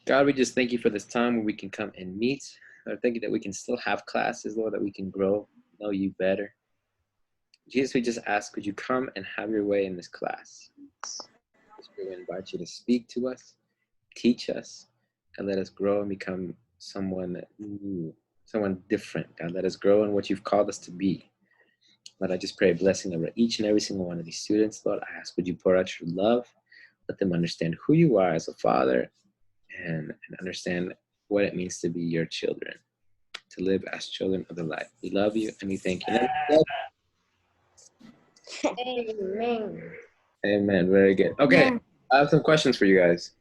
God, we just thank you for this time where we can come and meet. Lord, thank you that we can still have classes, Lord, that we can grow, know you better. Jesus, we just ask, could you come and have your way in this class? We invite you to speak to us, teach us, and let us grow and become someone new, someone different. God, let us grow in what you've called us to be. Lord, I just pray a blessing over each and every single one of these students. Lord, I ask, would you pour out your love? Let them understand who you are as a father and understand what it means to be your children, to live as children of the light. We love you and we thank you. Amen. Amen. Very good. Okay, I have some questions for you guys.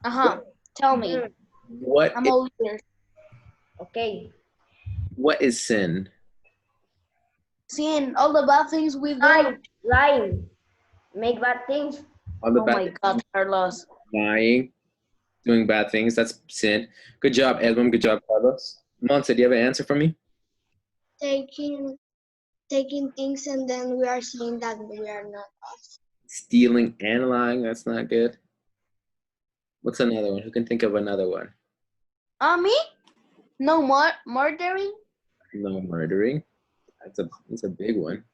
Tell me. I'm all ears. Okay. What is sin? Sin, all the bad things we do. Lying. Make bad things. All the Oh bad my God, Carlos. lying, doing bad things, that's sin. Good job, Edwin. Good job, Carlos. Monse, do you have an answer for me? Taking things and then we are saying that we are not us. Stealing and lying, that's not good. What's another one? Who can think of another one? Me? No murdering? No murdering. That's a big one.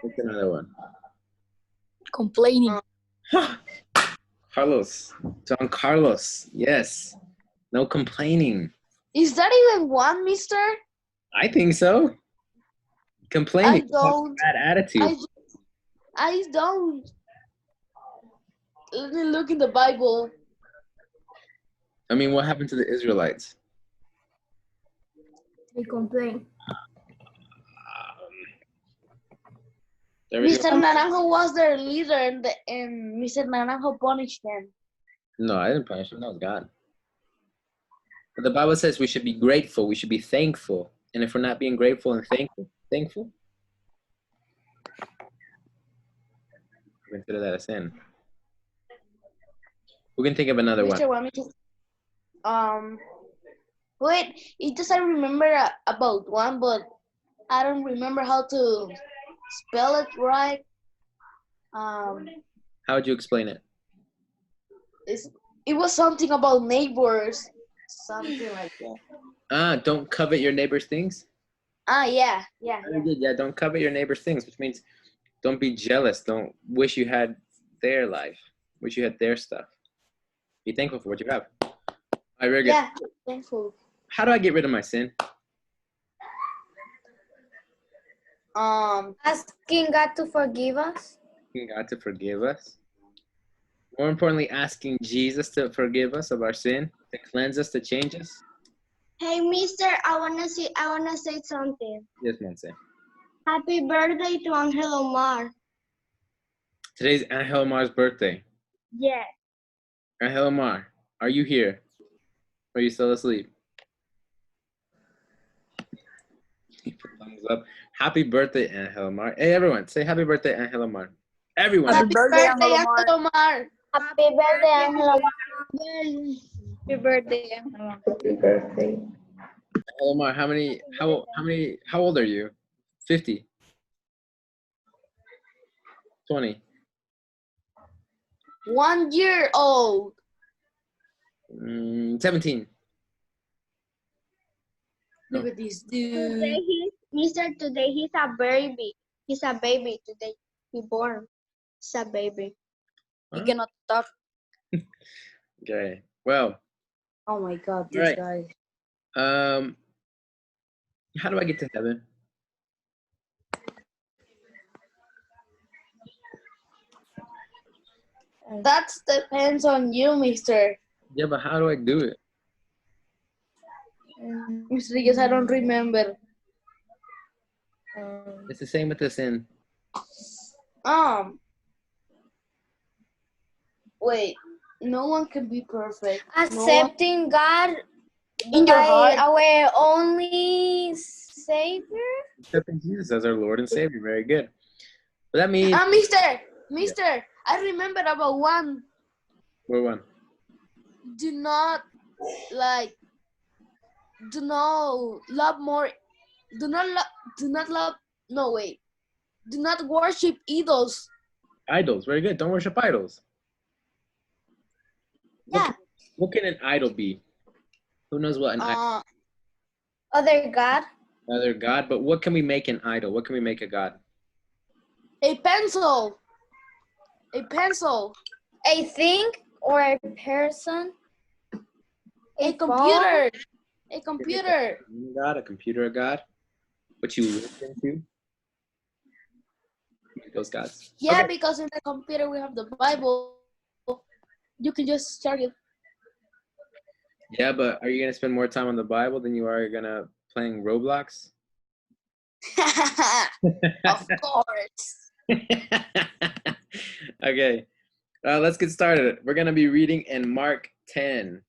What's another one? Complaining. Carlos. John Carlos. Yes. No complaining. Is that even one, mister? I think so. Complaining. I don't. Bad attitude. I don't. Let me look in the Bible. I mean, what happened to the Israelites? They complain. Mr. Naranjo was their leader and Mr. Naranjo punished them. No, I didn't punish them. That was God. But the Bible says we should be grateful. We should be thankful. And if we're not being grateful and thankful, consider that a sin. We can think of another one. Wait, it just I remember about one, but I don't remember how to spell it right. How would you explain it? It was something about neighbors, something like that. Don't covet your neighbor's things? Yeah. Yeah, don't covet your neighbor's things, which means don't be jealous. Don't wish you had their life. Wish you had their stuff. Be thankful for what you have. All right, very good. Yeah, thankful. How do I get rid of my sin? Asking God to forgive us. Asking God to forgive us. More importantly, asking Jesus to forgive us of our sin, to cleanse us, to change us. Hey, mister, I wanna say something. Yes, Monse. Happy birthday to Angel Omar. Today's Angel Omar's birthday. Yes. Angel Omar, are you here? Or are you still asleep? Thumbs up. Happy birthday, Angel Omar. Hey, everyone, say happy birthday, Angel Omar. Everyone. Happy birthday, Angel Omar. Happy birthday, Angel Omar. Happy birthday, Angel Omar. Happy birthday. Angel Omar, how old are you? 50? 20? 1 year old. 17. Look at this Today dude. today he's a baby. He's a baby today. He born. He's a baby. He cannot talk. Okay. Well. Oh my God, this guy. How do I get to heaven? That depends on you, mister. Yeah, but how do I do it? Mister, yes, I don't remember. It's the same with the sin. Wait. No one can be perfect. Accepting God In your heart. our only Savior. Accepting Jesus as our Lord and Savior. Very good. But that means. Mister, I remember about one. What one? Do not love more. Do not love No, wait. Do not worship idols. Idols, very good. Don't worship idols. Yeah. What can an idol be? Who knows what an idol is? Other God. Another god, but what can we make an idol? What can we make a god? A pencil. A pencil. A thing or a person. A phone? computer. A computer. A god, a computer, a god. What you listen to? Those gods. Yeah, Okay. because in the computer we have the Bible. You can just start it. Yeah, but are you gonna spend more time on the Bible than you are gonna playing Roblox? Of course. Okay, let's get started. We're gonna be reading in Mark 10.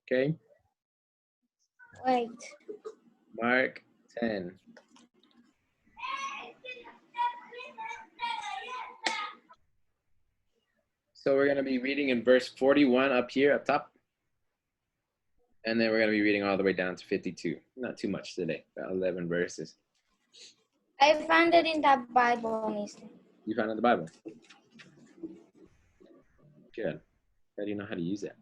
Okay, Wait. Mark 10. So we're gonna be reading in verse 41 up here, up top. And then we're going to be reading all the way down to 52. Not too much today, about 11 verses. I found it in the Bible, Mister. You found it in the Bible? Good. How do you know how to use it?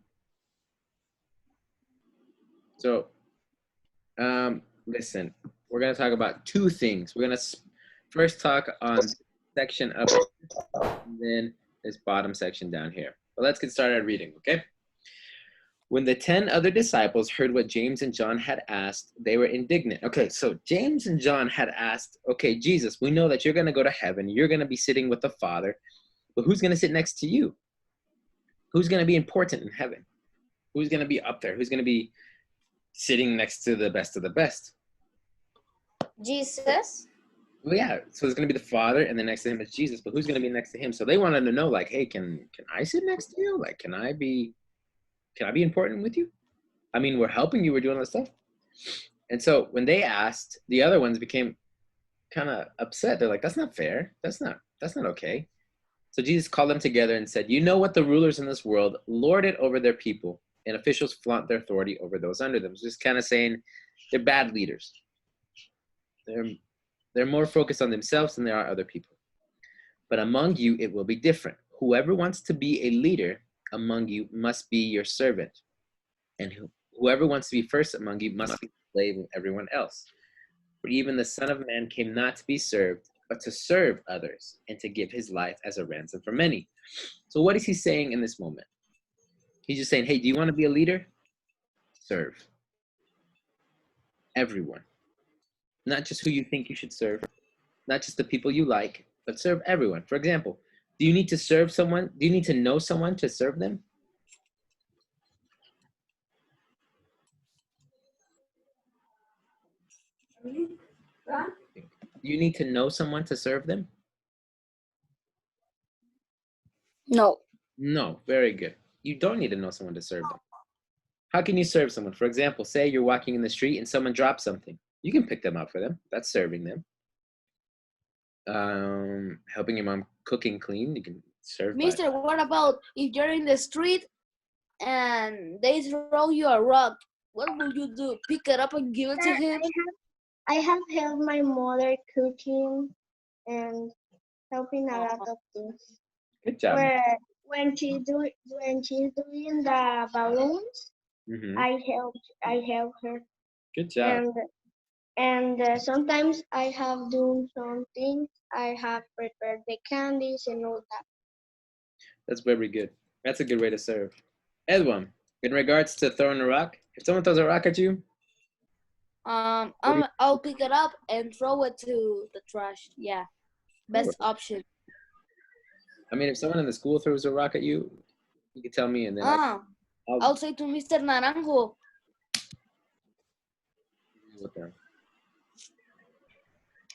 So, listen, we're going to talk about two things. We're going to first talk on section up and then this bottom section down here. But let's get started reading, okay? When the 10 other disciples heard what James and John had asked, they were indignant. Okay, so James and John had asked, okay, Jesus, we know that you're going to go to heaven. You're going to be sitting with the Father. But who's going to sit next to you? Who's going to be important in heaven? Who's going to be up there? Who's going to be sitting next to the best of the best? Jesus. Well, yeah, so it's going to be the Father, and then next to him is Jesus. But who's going to be next to him? So they wanted to know, like, hey, can I sit next to you? Like, can I be important with you? I mean, we're helping you, we're doing all this stuff. And so when they asked, the other ones became kind of upset. They're like, that's not fair. That's not okay. So Jesus called them together and said, you know what the rulers in this world lord it over their people, and officials flaunt their authority over those under them. So just kind of saying they're bad leaders. They're more focused on themselves than they are other people. But among you, it will be different. Whoever wants to be a leader among you must be your servant, and whoever wants to be first among you must be slave of everyone else. For even the Son of Man came not to be served, but to serve others, and to give his life as a ransom for many. So what is he saying in this moment? He's just saying, hey, do you want to be a leader? Serve everyone. Not just who you think you should serve, not just the people you like, but serve everyone. For example, do you need to serve someone? Do you need to know someone to serve them? Do you need to know someone to serve them? No. No, very good. You don't need to know someone to serve them. How can you serve someone? For example, say you're walking in the street and someone drops something. You can pick them up for them. That's serving them. Helping your mom cook and clean, you can serve. Mister, what about if you're in the street and they throw you a rock? What will you do? Pick it up and give it to him? I have helped my mother cooking and helping a lot of things. Good job. When she's doing the balloons, Mm-hmm. I help her. Good job. And sometimes I have done some things. I have prepared the candies and all that. That's very good. That's a good way to serve. Edwin, in regards to throwing a rock, if someone throws a rock at you, I'll pick it up and throw it to the trash. Yeah, best option. I mean, if someone in the school throws a rock at you, you can tell me, and then I'll say to Mr. Naranjo. With them.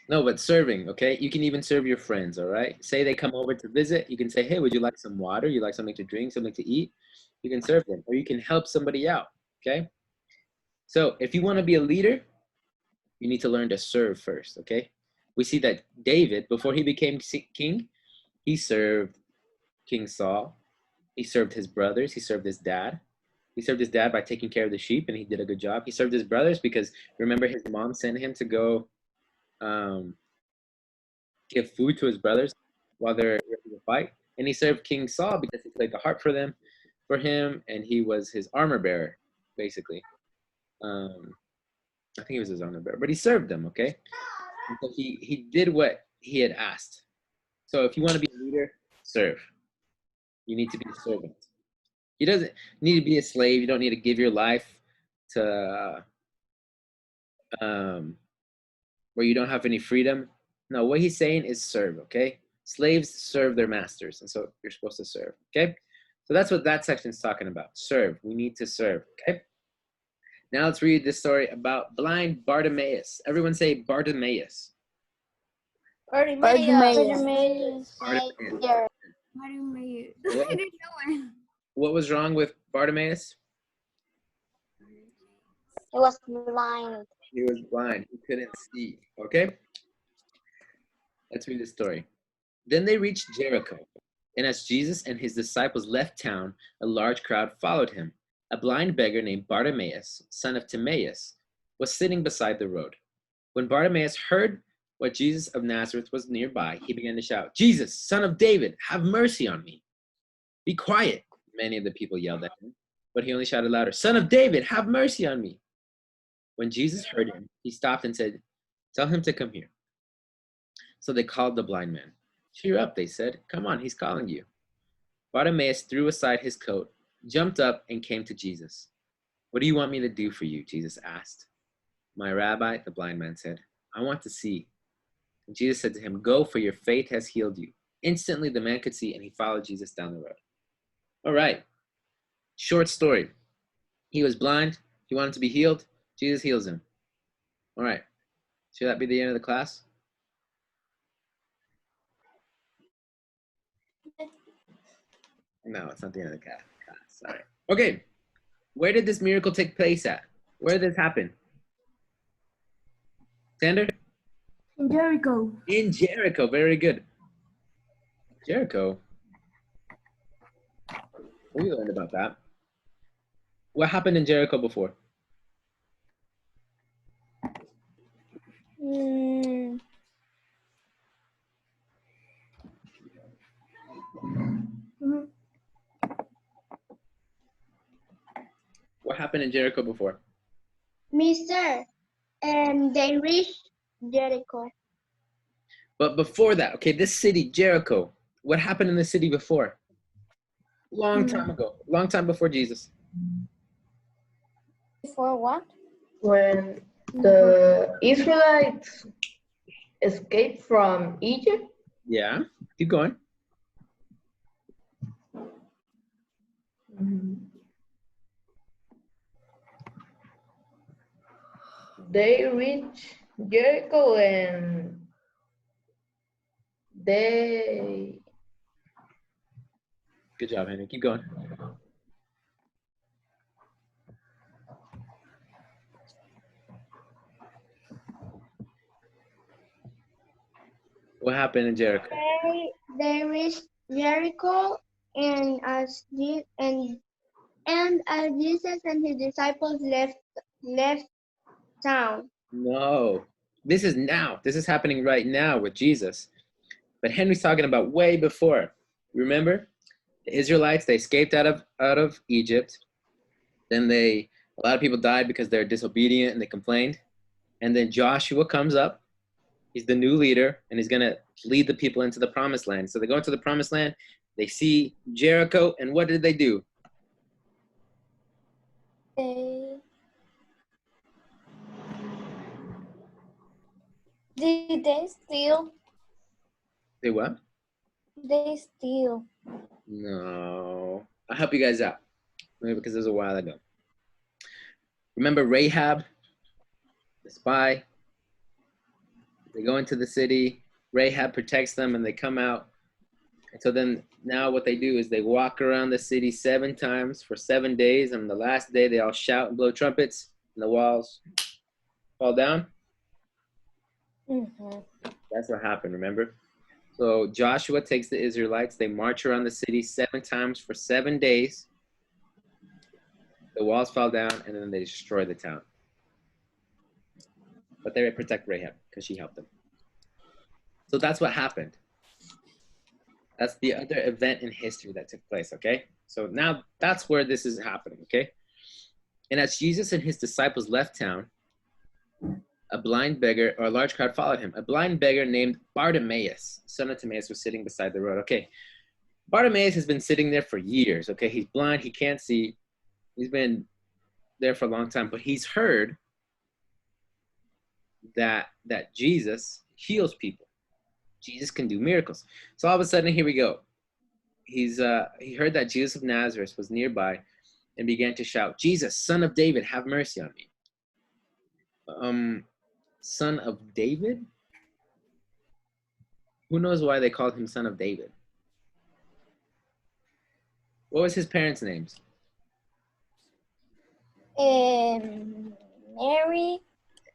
No, but serving, okay? You can even serve your friends, all right? Say they come over to visit. You can say, hey, would you like some water? You like something to drink, something to eat? You can serve them, or you can help somebody out, okay? So if you want to be a leader, you need to learn to serve first, okay? We see that David, before he became king, he served King Saul. He served his brothers. He served his dad. He served his dad by taking care of the sheep, and he did a good job. He served his brothers because, remember, his mom sent him to go give food to his brothers while they're ready to fight. And he served King Saul because he played the harp for him, and he was his armor bearer, basically. I think he was his armor bearer, but he served them, okay? And so he did what he had asked. So if you want to be a leader, serve. You need to be a servant. He doesn't need to be a slave. You don't need to give your life to where you don't have any freedom. No, what he's saying is serve, okay? Slaves serve their masters, and so you're supposed to serve, okay? So that's what that section is talking about. Serve. We need to serve, okay? Now let's read this story about blind Bartimaeus. Everyone say Bartimaeus. Bartimaeus. Bartimaeus. What, what was wrong with Bartimaeus? He was blind. He was blind. He couldn't see, okay? Let's read the story. Then they reached Jericho, and as Jesus and his disciples left town, a large crowd followed him. A blind beggar named Bartimaeus, son of Timaeus, was sitting beside the road. When Bartimaeus heard what Jesus of Nazareth was nearby, he began to shout, "Jesus, son of David, have mercy on me." "Be quiet," many of the people yelled at him, but he only shouted louder, "Son of David, have mercy on me." When Jesus heard him, he stopped and said, "Tell him to come here." So they called the blind man. "Cheer up," they said. "Come on, he's calling you." Bartimaeus threw aside his coat, jumped up, and came to Jesus. "What do you want me to do for you?" Jesus asked. "My rabbi," the blind man said, "I want to see." And Jesus said to him, "Go, for your faith has healed you." Instantly the man could see, and he followed Jesus down the road. All right. Short story. He was blind. He wanted to be healed. Jesus heals him. All right. Should that be the end of the class? No, it's not the end of the class. All right. Okay. Where did this miracle take place at? Where did this happen? Sander? In Jericho. In Jericho. Very good. Jericho. We learned about that. What happened in Jericho before? What happened in Jericho before? Mister, they reached Jericho. But before that, okay, this city, Jericho, what happened in the city before? Long time ago. Long time before Jesus. Before what? When the Israelites escaped from Egypt, Yeah. Keep going. they reached Jericho and they Good job, Henry. Keep going. What happened in Jericho? They reached Jericho, and as Jesus and his disciples left town. No. This is now. This is happening right now with Jesus. But Henry's talking about way before. Remember? The Israelites, they escaped out of Egypt. Then a lot of people died because they're disobedient and they complained. And then Joshua comes up. He's the new leader, and he's going to lead the people into the promised land. So they go into the promised land. They see Jericho, and what did they do? Did they steal? They what? They steal. No. I'll help you guys out. Maybe because it was a while ago. Remember Rahab, the spy? They go into the city. Rahab protects them, and they come out. And so then now what they do is they walk around the city 7 times for 7 days. And the last day, they all shout and blow trumpets, and the walls fall down. That's what happened, remember? So Joshua takes the Israelites. They march around the city 7 times for 7 days. The walls fall down, and then they destroy the town. But they protect Rahab because she helped them. So that's what happened. That's the other event in history that took place, okay? So now that's where this is happening, okay? And as Jesus and his disciples left town, a blind beggar, or a large crowd followed him. A blind beggar named Bartimaeus, son of Timaeus, was sitting beside the road. Okay, Bartimaeus has been sitting there for years, okay? He's blind, he can't see. He's been there for a long time, but he's heard that Jesus heals people. Jesus can do miracles. So all of a sudden, here we go. He heard that Jesus of Nazareth was nearby and began to shout, "Jesus, son of David, have mercy on me." Son of David? Who knows why they called him son of David? What was his parents' names?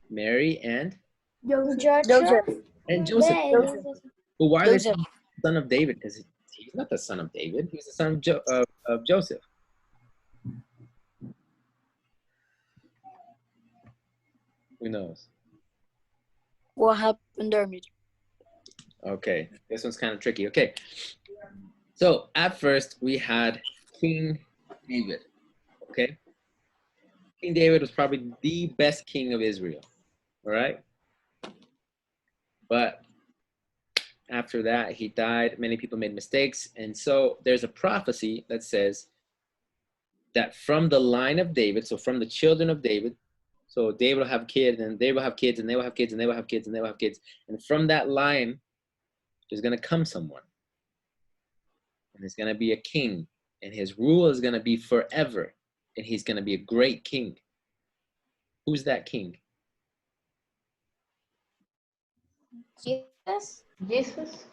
Mary and Joseph. and Joseph. Joseph. But why are they saying son of David? Because he's not the son of David. He's the son of Joseph. Who knows? What happened there, Mitch? Okay, this one's kind of tricky. Okay, so at first we had King David. Okay, King David was probably the best king of Israel. All right, but after that he died. Many people made mistakes, and so there's a prophecy that says that from the line of David, so from the children of David, so David will have kids, and they will have kids, and they will have kids, and they will have kids, and they will have kids, and from that line there's going to come someone, and there's going to be a king, and his rule is going to be forever, and he's going to be a great king. Who's that king? Jesus.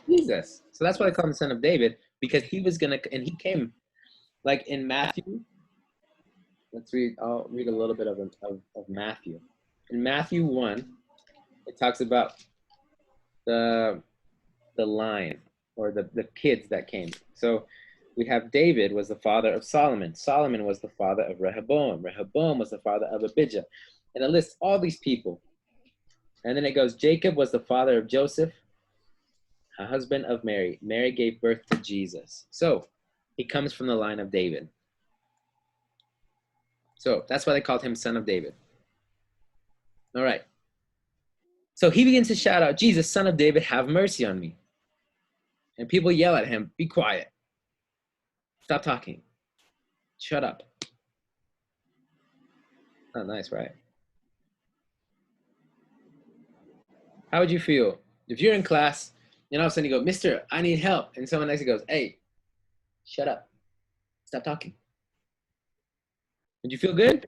Jesus. So that's why they call him the son of David, because he was going to, and he came, like in Matthew. Let's read, I'll read a little bit of Matthew. In Matthew 1, it talks about the line, or the kids that came. So we have David was the father of Solomon. Solomon was the father of Rehoboam. Rehoboam was the father of Abijah. And it lists all these people. And then it goes, Jacob was the father of Joseph, a husband of Mary. Mary gave birth to Jesus. So he comes from the line of David. So that's why they called him son of David. All right. So he begins to shout out, Jesus, son of David, have mercy on me. And people yell at him, be quiet. Stop talking. Shut up. Not nice, right? How would you feel if you're in class and all of a sudden you go, Mister, I need help. And someone next to you goes, hey, shut up. Stop talking. Would you feel good?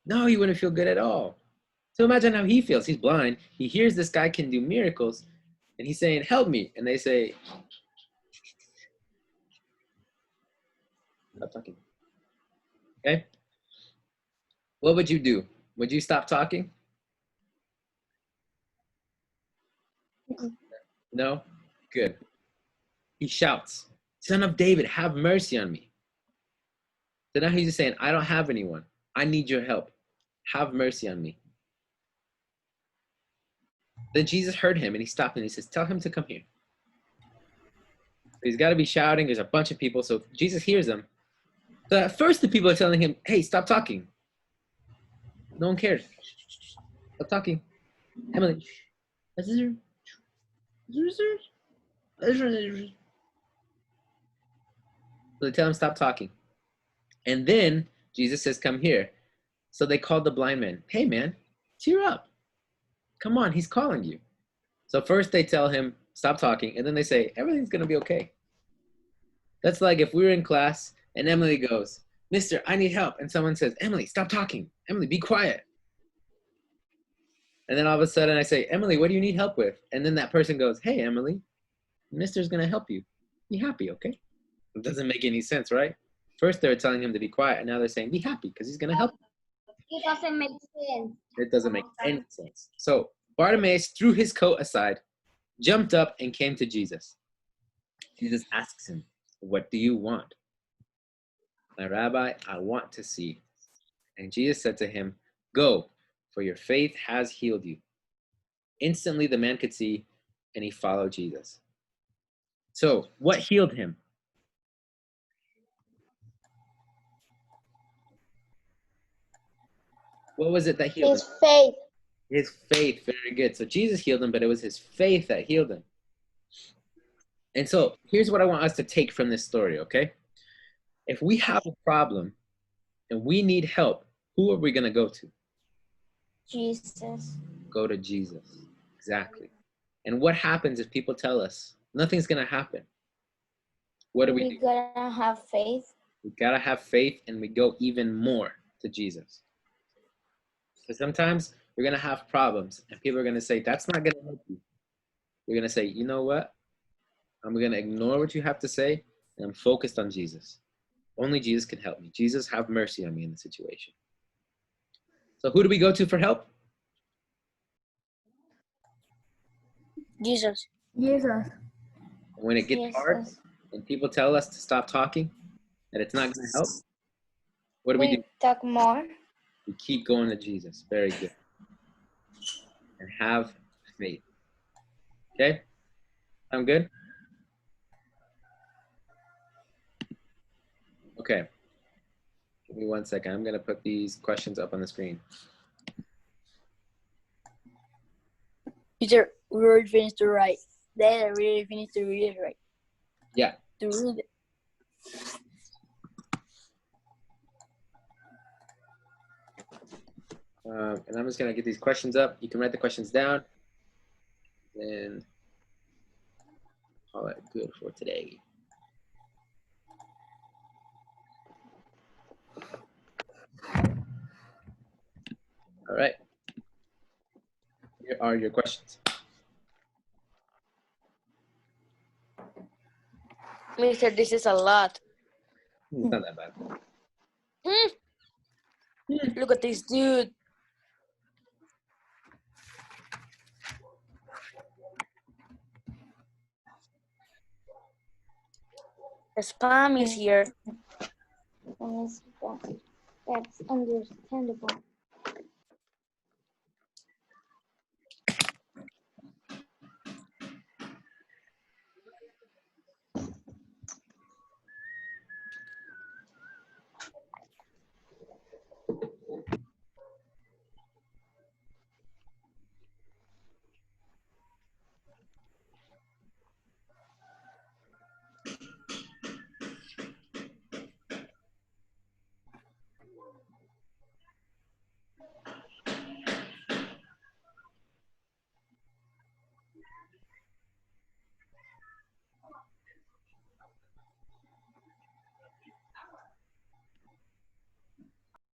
No, you wouldn't feel good at all. So imagine how he feels. He's blind. He hears this guy can do miracles. And he's saying, help me. And they say, stop talking. Okay? What would you do? Would you stop talking? No? Good. He shouts, son of David, have mercy on me. So now he's just saying, I don't have anyone. I need your help. Have mercy on me. Then Jesus heard him and he stopped and he says, tell him to come here. He's got to be shouting. There's a bunch of people. So Jesus hears them. So at first the people are telling him, hey, stop talking. No one cares. Stop talking. Emily. So they tell him stop talking. And then Jesus says, come here. So they called the blind man. Hey, man, cheer up. Come on, he's calling you. So first they tell him, stop talking. And then they say, everything's going to be okay. That's like if we were in class and Emily goes, Mister, I need help. And someone says, Emily, stop talking. Emily, be quiet. And then all of a sudden I say, Emily, what do you need help with? And then that person goes, hey, Emily, Mister's going to help you. Be happy, okay? It doesn't make any sense, right? First they were telling him to be quiet, and now they're saying, be happy, because he's going to help you. It doesn't make sense. It doesn't make any sense. So Bartimaeus threw his coat aside, jumped up, and came to Jesus. Jesus asks him, what do you want? My rabbi, I want to see. And Jesus said to him, go, for your faith has healed you. Instantly, the man could see, and he followed Jesus. So, what healed him? What was it that healed His him? faith. His faith. Very good. So Jesus healed him, but it was his faith that healed him. And so here's what I want us to take from this story, okay? If we have a problem and we need help, who are we going to go to? Jesus. Go to Jesus. Exactly. And what happens if people tell us nothing's going to happen? What do we do? gotta have faith. We got to have faith, and we go even more to Jesus. Because sometimes we're going to have problems and people are going to say, that's not going to help you. You're going to say, you know what? I'm going to ignore what you have to say, and I'm focused on Jesus. Only Jesus can help me. Jesus, have mercy on me in the situation. So who do we go to for help? Jesus. Jesus. When it gets hard Jesus. and people tell us to stop talking, that it's not going to help, what do we do? We talk more. We keep going to Jesus. Very good. And have faith. Okay? Sound good? Okay. Give me 1 second. I'm going to put these questions up on the screen. Peter, we already finished to write. Then I really finished to read it, right? Yeah. To read it. And I'm just going to get these questions up. You can write the questions down. And call it good for today. All right. Here are your questions. Mister, this is a lot. It's not that bad. Look at this dude. The spam is here. That's understandable.